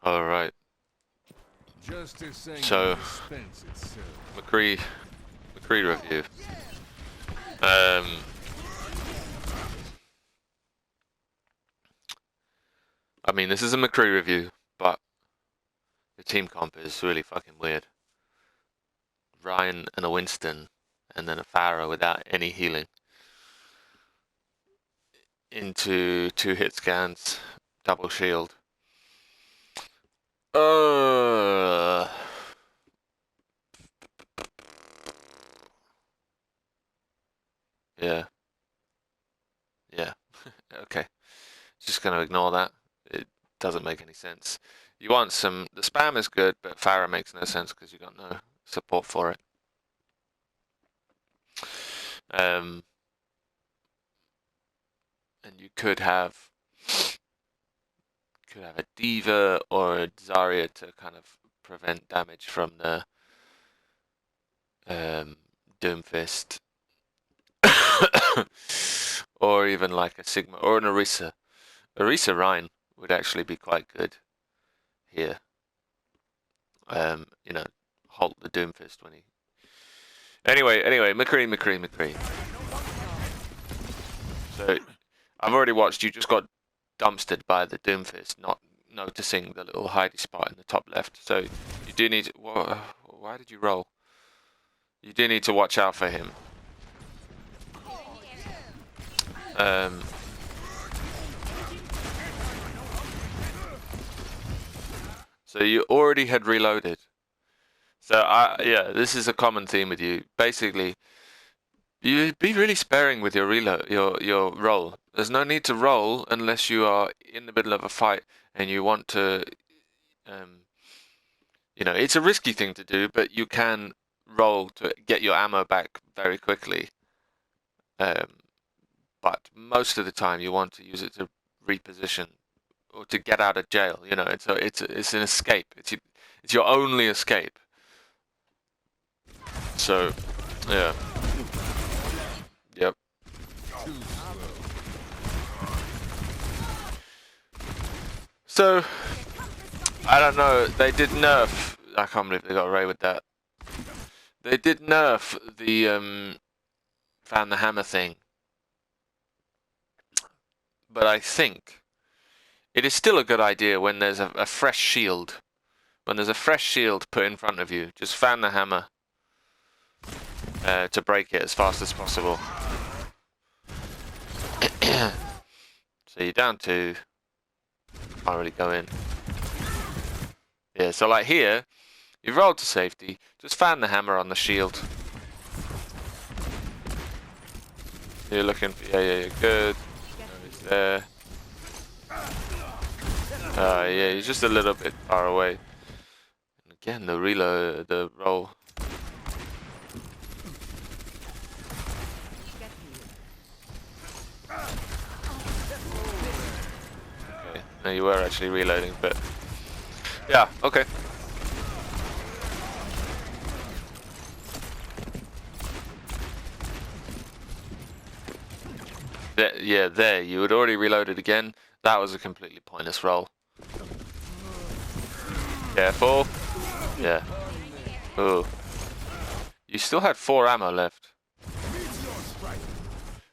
All right. So, McCree review. I mean, this is a McCree review, but the team comp is really fucking weird. Ryan and a Winston, and then a Pharah without any healing. Into 2 hit scans, double shield. Yeah. Yeah. Okay. Just gonna ignore that. It doesn't make any sense. You want some... The spam is good, but Pharah makes no sense because you got no support for it. And you could have a D.Va or a Zarya to kind of prevent damage from the Doomfist. Or even like a Sigma or an Orisa. Orisa Rhine would actually be quite good here. You know, halt the Doomfist when he... Anyway, McCree. So, I've already watched you just got dumpstered by the Doomfist, not noticing the little hidey spot in the top left. So, you do need to... Why did you roll? You do need to watch out for him. So you already had reloaded. So yeah, this is a common theme with you. Basically, you be really sparing with your reload, your roll. There's no need to roll unless you are in the middle of a fight and you want to. You know, it's a risky thing to do, but you can roll to get your ammo back very quickly. But most of the time, you want to use it to reposition or to get out of jail. You know, it's an escape. It's your only escape. So, yeah. Yep. So, I don't know. They did nerf. I can't believe they got away with that. They did nerf the fan the hammer thing. But I think it is still a good idea when there's a fresh shield. When there's a fresh shield put in front of you, just fan the hammer to break it as fast as possible. So you're down 2. Can't really go in. Yeah, so like here, you've rolled to safety. Just fan the hammer on the shield. You're looking for... Yeah, you're good. He's there. Yeah, he's just a little bit far away. And again, the reload, the roll. Okay, no, you were actually reloading, but yeah, okay. There, you had already reloaded again. That was a completely pointless roll. Careful. Yeah. Ooh. You still had 4 ammo left.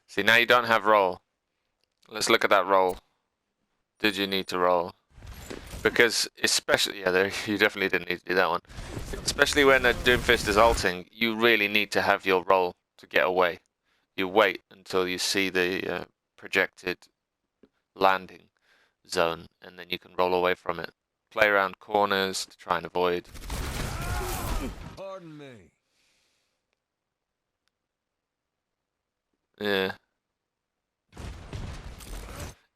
See, now you don't have roll. Let's look at that roll. Did you need to roll? Because especially, yeah, there, you definitely didn't need to do that one. Especially when a Doomfist is ulting, you really need to have your roll to get away. You wait until you see the projected landing zone, and then you can roll away from it. Play around corners to try and avoid. Pardon me. Yeah.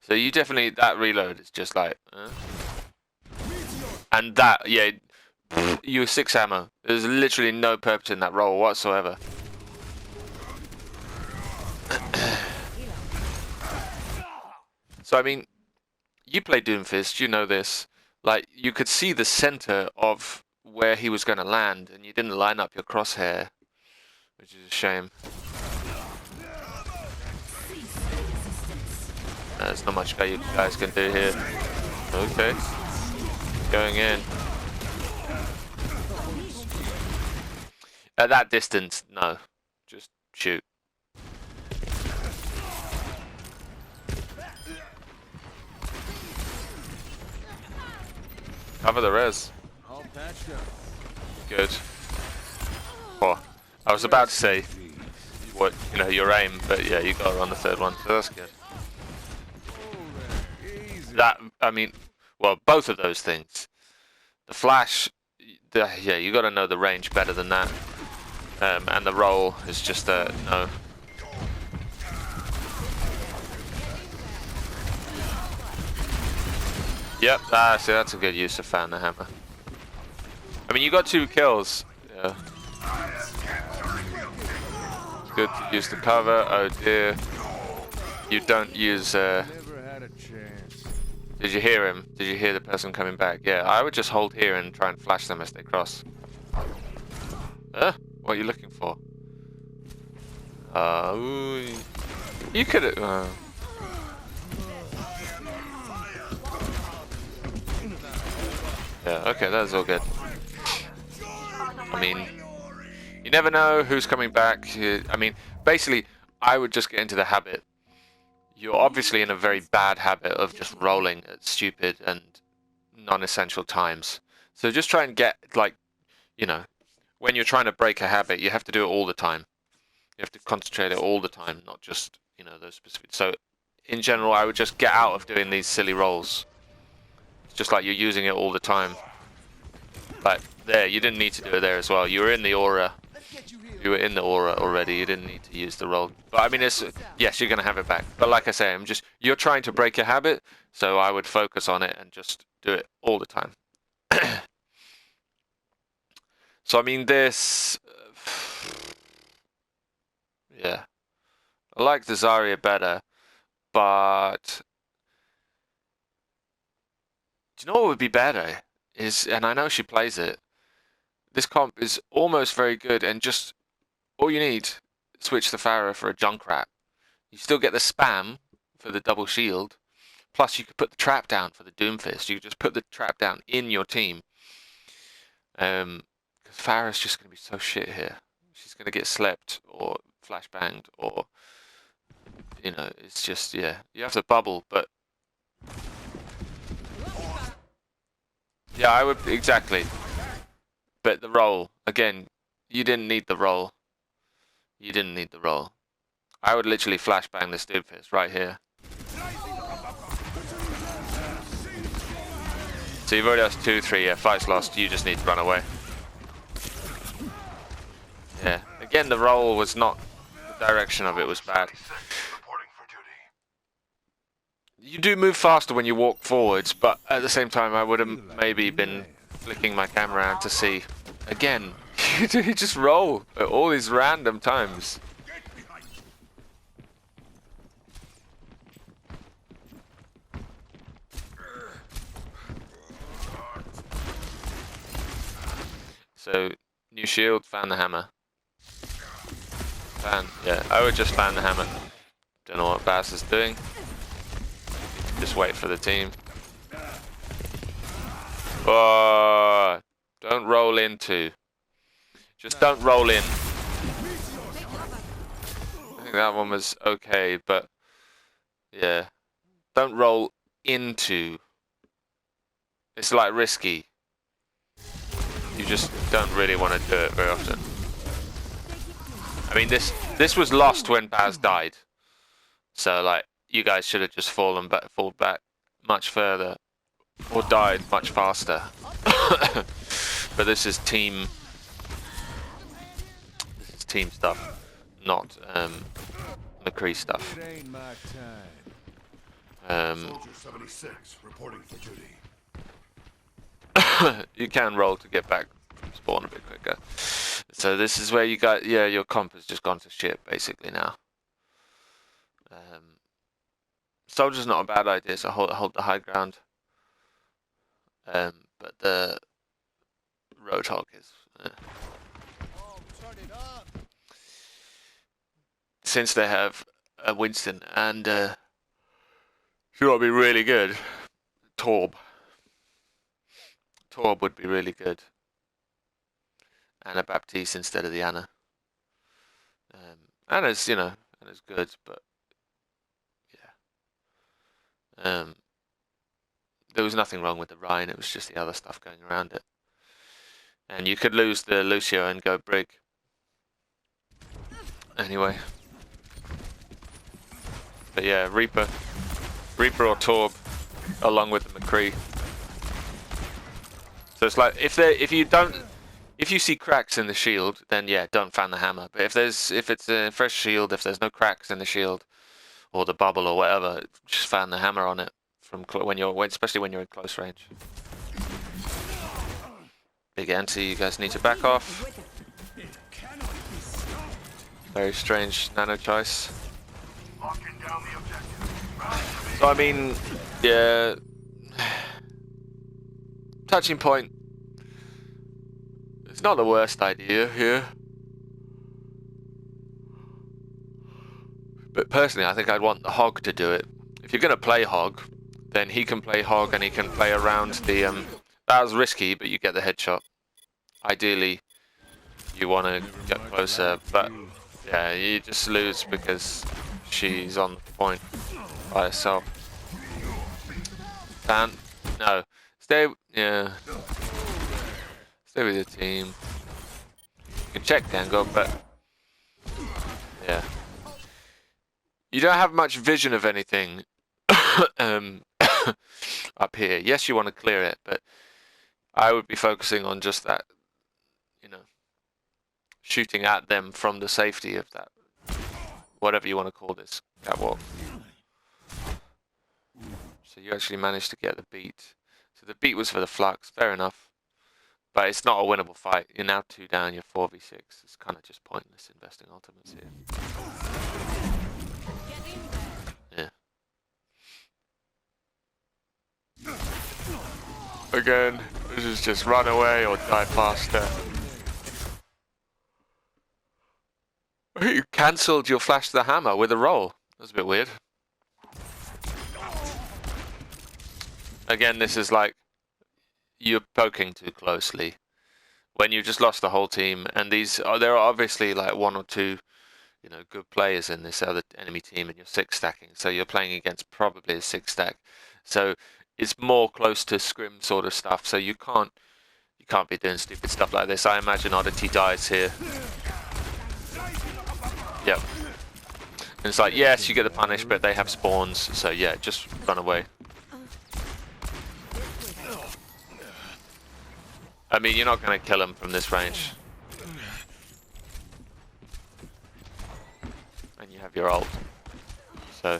So you definitely, that reload is just like... And that, yeah, you were 6 ammo. There's literally no purpose in that roll whatsoever. So, I mean, you play Doomfist, you know this. Like, you could see the center of where he was going to land, and you didn't line up your crosshair, which is a shame. There's not much you guys can do here. Okay. Going in. At that distance, no. Just shoot. Cover the res. Good. Oh, I was about to say what, you know, your aim, but yeah, you got her on the third one, so that's good. That, I mean, well, both of those things. The flash, yeah, you got to know the range better than that. And the roll is just no. Yep, that's a good use of fan the hammer. I mean, you got 2 kills. Yeah. It's good to use the cover. Oh dear. You don't use. Did you hear him? Did you hear the person coming back? Yeah, I would just hold here and try and flash them as they cross. What are you looking for? You could have. Yeah, okay, that's all good. I mean, you never know who's coming back. I mean, basically, I would just get into the habit. You're obviously in a very bad habit of just rolling at stupid and non-essential times. So just try and get, like, you know, when you're trying to break a habit, you have to do it all the time. You have to concentrate it all the time, not just, you know, those specific. So, in general, I would just get out of doing these silly rolls. It's just like you're using it all the time. Like, there, you didn't need to do it there as well. You were in the aura. You were in the aura already. You didn't need to use the roll. But I mean, it's, yes, you're going to have it back. But like I say, you're trying to break a habit, so I would focus on it and just do it all the time. So I mean, this, yeah, I like the Zarya better, but do you know what would be better? And I know she plays it. This comp is almost very good, and just all you need, switch the Pharah for a Junkrat. You still get the spam for the double shield, plus you could put the trap down for the Doomfist. You could just put the trap down in your team. Because Pharah's just going to be so shit here. She's going to get slept or flashbanged or, you know, it's just, yeah. You have to bubble, but yeah, I would, exactly. But the roll, again, you didn't need the roll. You didn't need the roll. I would literally flashbang this Doomfist right here. So you've already lost 2, 3, yeah, fight's lost, you just need to run away. Yeah, again, the roll was not, the direction of it was bad. You do move faster when you walk forwards, but at the same time, I would have maybe been flicking my camera out to see. Again, you just roll at all these random times. So, new shield, fan the hammer. Fan, yeah, I would just fan the hammer. Don't know what Bass is doing. Just wait for the team. Oh, don't roll into. Just don't roll in. I think that one was okay, but yeah. Don't roll into. It's like risky. You just don't really want to do it very often. I mean, this was lost when Baz died. So, like, you guys should have just fall back much further, or died much faster. But this is team stuff, not McCree stuff. Soldier 76 reporting for duty. You can roll to get back from spawn a bit quicker. So this is where you got, yeah, your comp has just gone to shit basically now. Soldier's not a bad idea, so hold the high ground. But the Roadhog is. Since they have a Winston and she ought to be really good. Torb. Torb would be really good. Anna Baptiste instead of the Anna. Anna's, you know, Anna's good, but yeah. There was nothing wrong with the Rhine, it was just the other stuff going around it. And you could lose the Lucio and go Brig. Anyway. But yeah, Reaper or Torb, along with the McCree. So it's like if you see cracks in the shield, then yeah, don't fan the hammer. But if it's a fresh shield, if there's no cracks in the shield or the bubble or whatever, just fan the hammer on it from especially when you're in close range. Big anti, you guys need to back off. Very strange nano choice. So I mean, yeah, touching point. It's not the worst idea here. But personally, I think I'd want the Hog to do it. If you're going to play Hog, then he can play Hog and he can play around the... that was risky, but you get the headshot. Ideally, you want to get closer, but yeah, you just lose because she's on the point by herself. Dan? No. Stay... yeah. Stay with your team. You can check Dango, but... yeah. You don't have much vision of anything up here. Yes, you want to clear it, but I would be focusing on just that, you know, shooting at them from the safety of that, whatever you want to call this, catwalk. So you actually managed to get the beat. So the beat was for the flux, fair enough. But it's not a winnable fight. You're now 2 down, you're 4v6. It's kind of just pointless investing ultimates here. Yeah. Again, this is just run away or die faster. You cancelled your flash to the hammer with a roll. That's a bit weird. Again, this is like you're poking too closely when you just lost the whole team, and there are obviously like 1 or 2, you know, good players in this other enemy team, and you're 6 stacking, so you're playing against probably a 6 stack. So it's more close to scrim sort of stuff. So you can't be doing stupid stuff like this. I imagine Oddity dies here. Yep. And it's like, yes, you get the punish, but they have spawns, so yeah, just run away. I mean, you're not going to kill him from this range. And you have your ult. So...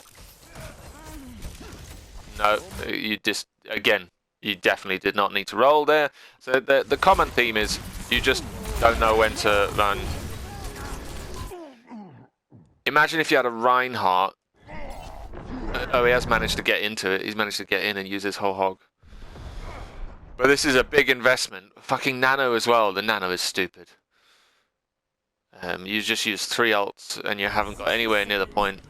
no, you just, again, you definitely did not need to roll there. So the common theme is, you just don't know when to run. Imagine if you had a Reinhardt. Oh, he has managed to get into it. He's managed to get in and use his whole Hog. But this is a big investment. Fucking Nano as well. The Nano is stupid. You just used 3 ults and you haven't got anywhere near the point.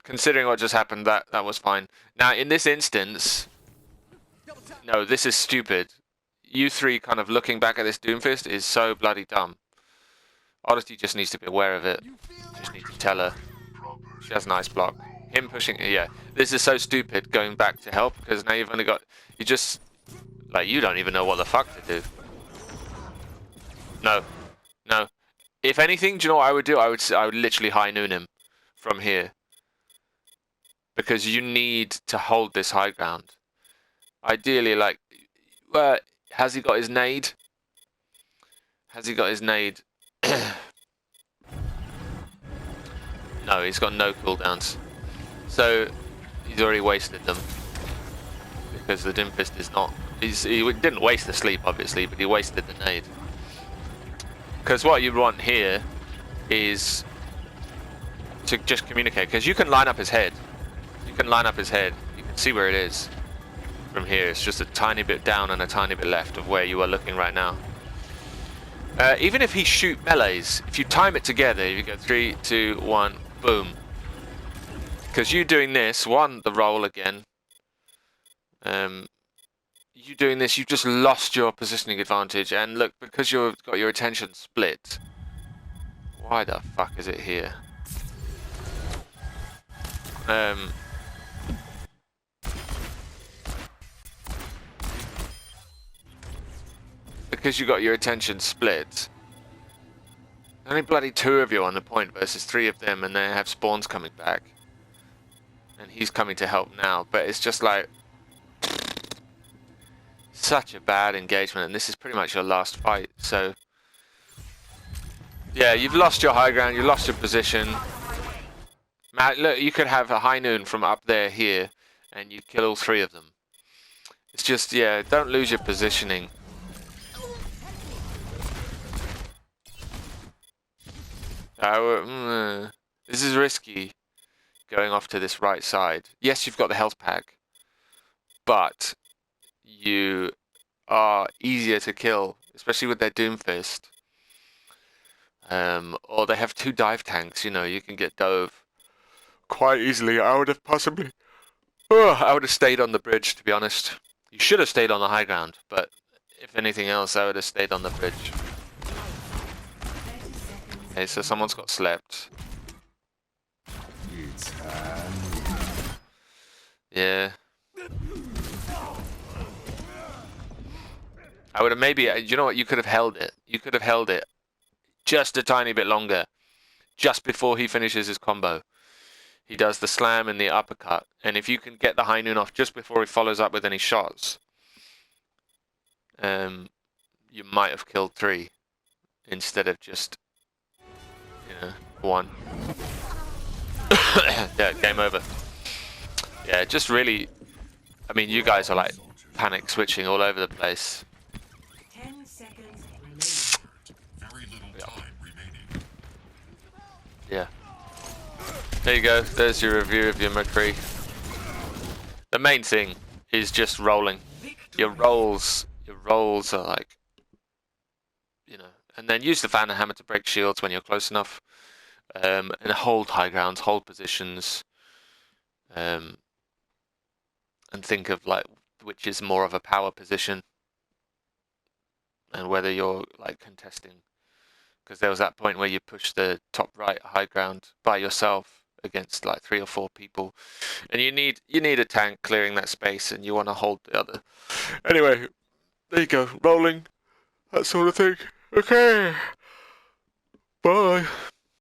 Considering what just happened, that was fine. Now, in this instance... no, this is stupid. You 3 kind of looking back at this Doomfist is so bloody dumb. Oddity just needs to be aware of it. Just need to tell her. She has a nice block. Him pushing... yeah. This is so stupid going back to help, because now you've only got... you just... like, you don't even know what the fuck to do. No. No. If anything, do you know what I would do? I would literally high noon him from here. Because you need to hold this high ground. Ideally, like... has he got his nade? Has he got his nade? No, he's got no cooldowns. So, he's already wasted them. Because the Doomfist is not... he didn't waste the sleep, obviously, but he wasted the nade. Because what you want here is to just communicate. Because you can line up his head. You can line up his head. You can see where it is from here. It's just a tiny bit down and a tiny bit left of where you are looking right now. Even if he shoot melees, if you time it together, you go 3, 2, 1, boom. Because you doing this, the roll again. you doing this, you've just lost your positioning advantage. And look, because you've got your attention split, why the fuck is it here? Because you got your attention split, only bloody 2 of you on the point versus 3 of them, and they have spawns coming back. And he's coming to help now, but it's just like such a bad engagement, and this is pretty much your last fight, so yeah, you've lost your high ground, you lost your position. Matt, look, you could have a high noon from up there here, and you kill all 3 of them. It's just, yeah, don't lose your positioning. This is risky, going off to this right side. Yes, you've got the health pack, but you are easier to kill, especially with their Doomfist. Or they have 2 dive tanks, you know, you can get dove quite easily. I would have possibly... I would have stayed on the bridge, to be honest. You should have stayed on the high ground, but if anything else, I would have stayed on the bridge. Okay, so someone's got slept. Yeah. I would have maybe, you know what, you could have held it. You could have held it just a tiny bit longer, just before he finishes his combo. He does the slam and the uppercut, and if you can get the high noon off just before he follows up with any shots, you might have killed 3 instead of just, you know, 1. Yeah, game over. Yeah, just really, I mean, you guys are like panic switching all over the place. 10 seconds. Very little time remaining. Yeah. There you go. There's your review of your McCree. The main thing is just rolling. Your rolls are like, you know, and then use the fan and hammer to break shields when you're close enough, and hold high grounds, hold positions, and think of like which is more of a power position, and whether you're like contesting. Because there was that point where you push the top right high ground by yourself against like 3 or 4 people, and you need a tank clearing that space, and you want to hold the other. Anyway, there you go, rolling, that sort of thing. Okay, bye.